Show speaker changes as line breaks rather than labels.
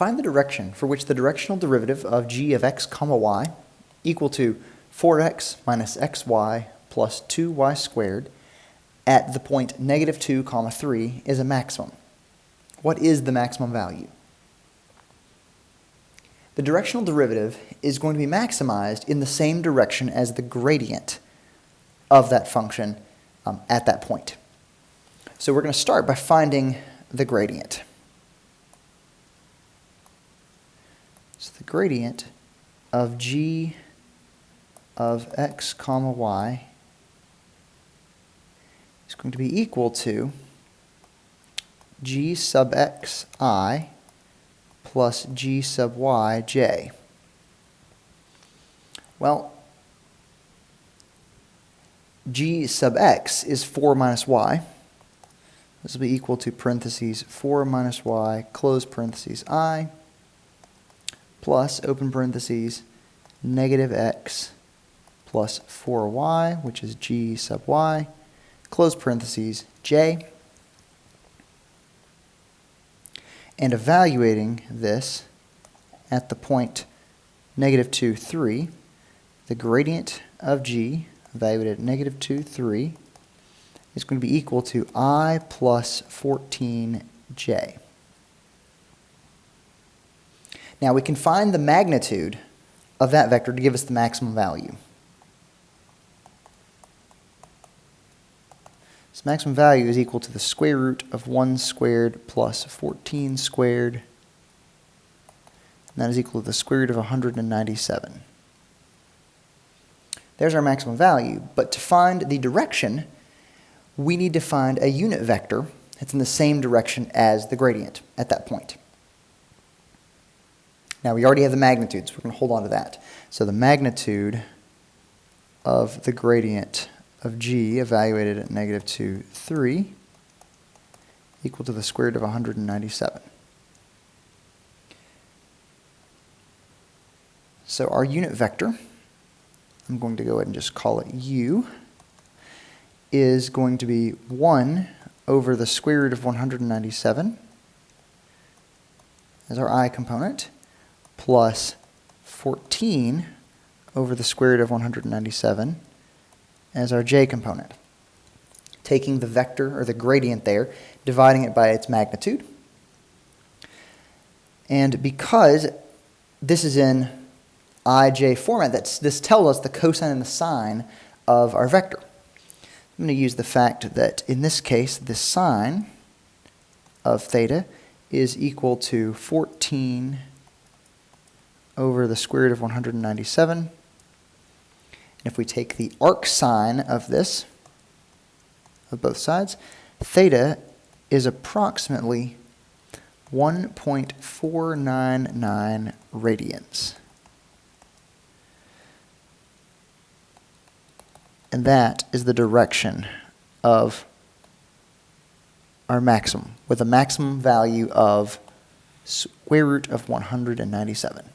Find the direction for which the directional derivative of g of x comma y equal to 4x minus xy plus 2y squared at the point negative 2 comma 3 is a maximum. What is the maximum value? The directional derivative is going to be maximized in the same direction as the gradient of that function at that point. So we're going to start by finding the gradient. So the gradient of g of x comma y is going to be equal to g sub x I plus g sub y j. Well, g sub x is 4 minus y. This will be equal to parentheses 4 minus y, close parentheses I, plus, open parentheses, negative x plus 4y, which is g sub y, close parentheses, j. And evaluating this at the point negative 2, 3, the gradient of g, evaluated at negative 2, 3, is going to be equal to I plus 14j. Now we can find the magnitude of that vector to give us the maximum value. So maximum value is equal to the square root of 1 squared plus 14 squared. And that is equal to the square root of 197. There's our maximum value. But to find the direction, we need to find a unit vector that's in the same direction as the gradient at that point. Now we already have the magnitude, so we're going to hold on to that. So the magnitude of the gradient of g evaluated at negative 2, 3 equal to the square root of 197. So our unit vector, I'm going to go ahead and just call it u, is going to be 1 over the square root of 197 as our I component, plus 14 over the square root of 197 as our j component. Taking the vector, or the gradient there, dividing it by its magnitude. And because this is in ij format, this tells us the cosine and the sine of our vector. I'm going to use the fact that in this case, the sine of theta is equal to 14 over the square root of 197. And if we take the arc sine of this, of both sides, theta is approximately 1.499 radians. And that is the direction of our maximum, with a maximum value of square root of 197.